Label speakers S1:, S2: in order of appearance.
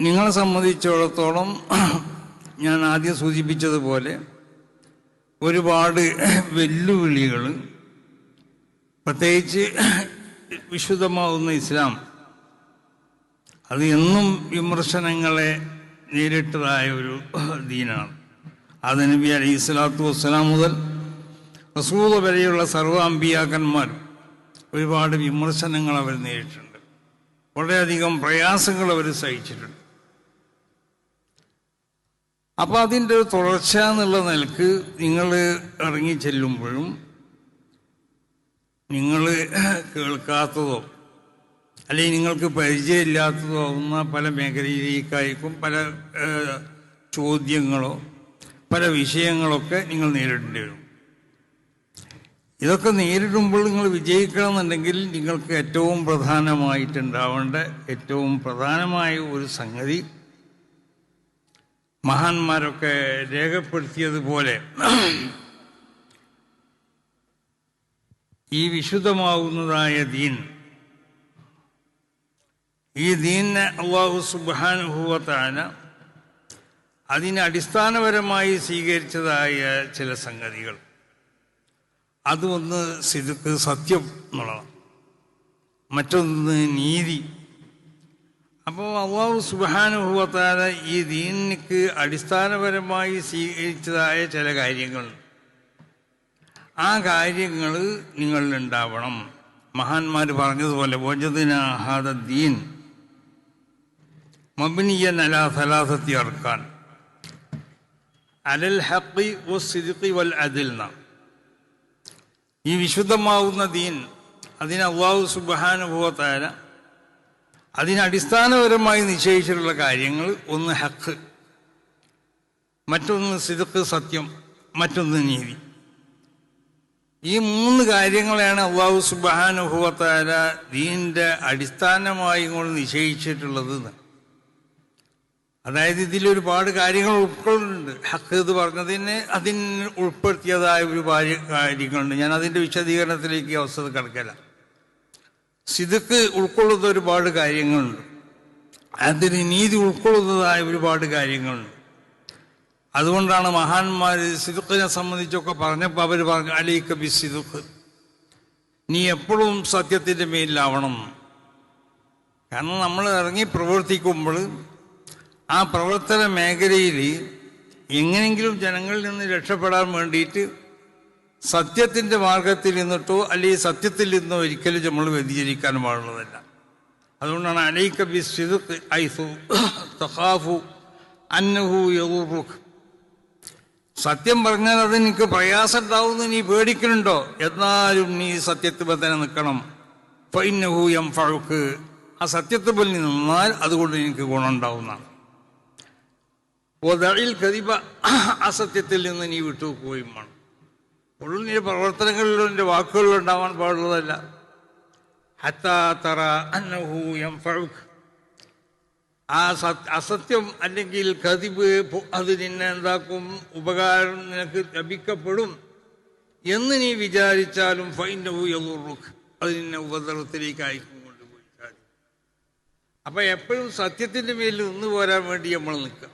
S1: നിങ്ങളെ സംബന്ധിച്ചിടത്തോളം ഞാൻ ആദ്യം സൂചിപ്പിച്ചതുപോലെ ഒരുപാട് വെല്ലുവിളികൾ, പ്രത്യേകിച്ച് വിശുദ്ധമാവുന്ന ഇസ്ലാം അത് എന്നും വിമർശനങ്ങളെ നേരിട്ടതായ ഒരു ദീനാണ്. അത് നബി അലൈഹി സ്വലാത്തു വസ്സലാം മുതൽ റസൂൽ വരെയുള്ള സർവ്വ അമ്പിയാക്കന്മാർ ഒരുപാട് വിമർശനങ്ങൾ അവർ നേരിട്ടിട്ടുണ്ട്. വളരെയധികം പ്രയാസങ്ങൾ അവർ സഹിച്ചിട്ടുണ്ട്. അപ്പോൾ അതിൻ്റെ ഒരു തുടർച്ച എന്നുള്ള നിലക്ക് നിങ്ങൾ ഇറങ്ങി ചെല്ലുമ്പോഴും നിങ്ങൾ കേൾക്കാത്തതോ അല്ലെങ്കിൽ നിങ്ങൾക്ക് പരിചയമില്ലാത്തതോ ആവുന്ന പല മേഖലയിലേക്കായിരിക്കും പല ചോദ്യങ്ങളോ പല വിഷയങ്ങളൊക്കെ നിങ്ങൾ നേരിടേണ്ടി വരും. ഇതൊക്കെ നേരിടുമ്പോൾ നിങ്ങൾ വിജയിക്കണമെന്നുണ്ടെങ്കിൽ നിങ്ങൾക്ക് ഏറ്റവും പ്രധാനമായിട്ടുണ്ടാവേണ്ട ഏറ്റവും പ്രധാനമായ ഒരു സംഗതി മഹാന്മാരൊക്കെ രേഖപ്പെടുത്തിയതുപോലെ ഈ വിശുദ്ധമാവുന്നതായ ദീൻ, ഈ ദീനിനെ അല്ലാഹു സുബ്ഹാനഹു വ തആല അതിനെ അടിസ്ഥാനപരമായി സ്വീകരിച്ചതായ ചില സംഗതികൾ, അതൊന്ന് സിദ്ഖ് സത്യം എന്നുള്ളതാണ്, മറ്റൊന്ന് നീതി. അപ്പോൾ അല്ലാഹു സുബ്ഹാനഹു വ തആല ഈ ദീനിക്ക് അടിസ്ഥാനപരമായി സ്വീകരിച്ചതായ ചില കാര്യങ്ങളുണ്ട്. ആ കാര്യങ്ങൾ നിങ്ങളിലുണ്ടാവണം. മഹാന്മാർ പറഞ്ഞതുപോലെ വജദ്നാ ഹാദ ദീൻ മബ്നിയൻ അലാ സലാസത്തി അർക്കാൻ അലൽ ഹഖ് വസ്സിദ്ഖി വൽ അദ്ൽ. ഈ വിശുദ്ധമാവുന്ന ദീൻ അതിന് അല്ലാഹു സുബ്ഹാനഹു വ തആല അതിനടിസ്ഥാനപരമായി നിശ്ചയിച്ചിട്ടുള്ള കാര്യങ്ങൾ, ഒന്ന് ഹഖ്, മറ്റൊന്ന് സിദ്ഖ് സത്യം, മറ്റൊന്ന് നീതി. ഈ മൂന്ന് കാര്യങ്ങളെയാണ് അല്ലാഹു സുബ്ഹാനഹു വ തആല ദീനിൻ്റെ അടിസ്ഥാനമായി കൊണ്ട് നിശ്ചയിച്ചിട്ടുള്ളത്. അതായത് ഇതിലൊരുപാട് കാര്യങ്ങൾ ഉൾക്കൊള്ളുന്നുണ്ട്. ഹഖ് എന്ന് പറഞ്ഞതിന് അതിന് ഉൾപ്പെടുത്തിയതായ ഒരുപാട് കാര്യങ്ങളുണ്ട്. ഞാൻ അതിൻ്റെ വിശദീകരണത്തിലേക്ക് അവസരം കിടക്കില്ല. സിദ്ഖ് ഉൾക്കൊള്ളുന്ന ഒരുപാട് കാര്യങ്ങളുണ്ട്, അതിന് നീതി ഉൾക്കൊള്ളുന്നതായ ഒരുപാട് കാര്യങ്ങളുണ്ട്. അതുകൊണ്ടാണ് മഹാന്മാർ സിദ്ഖിനെ സംബന്ധിച്ചൊക്കെ പറഞ്ഞപ്പോൾ അവർ പറഞ്ഞു അലൈക ബിസ്സിദ്ഖ്, നീ എപ്പോഴും സത്യത്തിൻ്റെ മേലിലാവണം. കാരണം നമ്മൾ ഇറങ്ങി പ്രവർത്തിക്കുമ്പോൾ ആ പ്രവർത്തന മേഖലയിൽ എങ്ങനെയെങ്കിലും ജനങ്ങളിൽ നിന്ന് രക്ഷപ്പെടാൻ വേണ്ടിയിട്ട് സത്യത്തിൻ്റെ മാർഗത്തിൽ നിന്നിട്ടോ അല്ലെങ്കിൽ സത്യത്തിൽ നിന്നോ ഒരിക്കലും നമ്മൾ വ്യതിചരിക്കാൻ പാടുള്ളതല്ല. അതുകൊണ്ടാണ് അലൈക ബിസ്സിദ്ഖ് ഐസു തഖാഫു അന്നഹു യദുറുക. സത്യം പറഞ്ഞാൽ അത് നിനക്ക് പ്രയാസം ഉണ്ടാവുമെന്ന് നീ പേടിക്കുന്നുണ്ടോ, എന്നാലും നീ സത്യത്തിൽ തന്നെ നിൽക്കണം. ഫഇന്നഹു യൻഫഉക, ആ സത്യത്തിൽ നിന്നാൽ അതുകൊണ്ട് എനിക്ക് ഗുണമുണ്ടാവുന്നതാണ്. വദഇൽ കദിബ, അസത്യത്തിൽ നിന്ന് നീ വിട്ടുപോവുകയും വേണം. ഉള്ളിൽ നിന്റെ പ്രവർത്തനങ്ങളിലും നിന്റെ വാക്കുകളിലും ഉണ്ടാവാൻ പാടുള്ളതല്ല. ഹത്താ തറ അന്നഹു യൻഫഉക, ആ അസത്യം അല്ലെങ്കിൽ കദിബ് അത് നിന്നെ എന്താക്കും, ഉപകാരം നിനക്ക് ലഭിക്കപ്പെടും എന്ന് നീ വിചാരിച്ചാലും ഫഇന്നഹു യദുറുക, അത് നിന്നെ ഉപദ്രവത്തിലേക്ക് അയക്കും കൊണ്ടുപോയി. അപ്പം എപ്പോഴും സത്യത്തിൻ്റെ മേലിൽ നിന്ന് പോരാൻ വേണ്ടി നമ്മൾ നിൽക്കുക.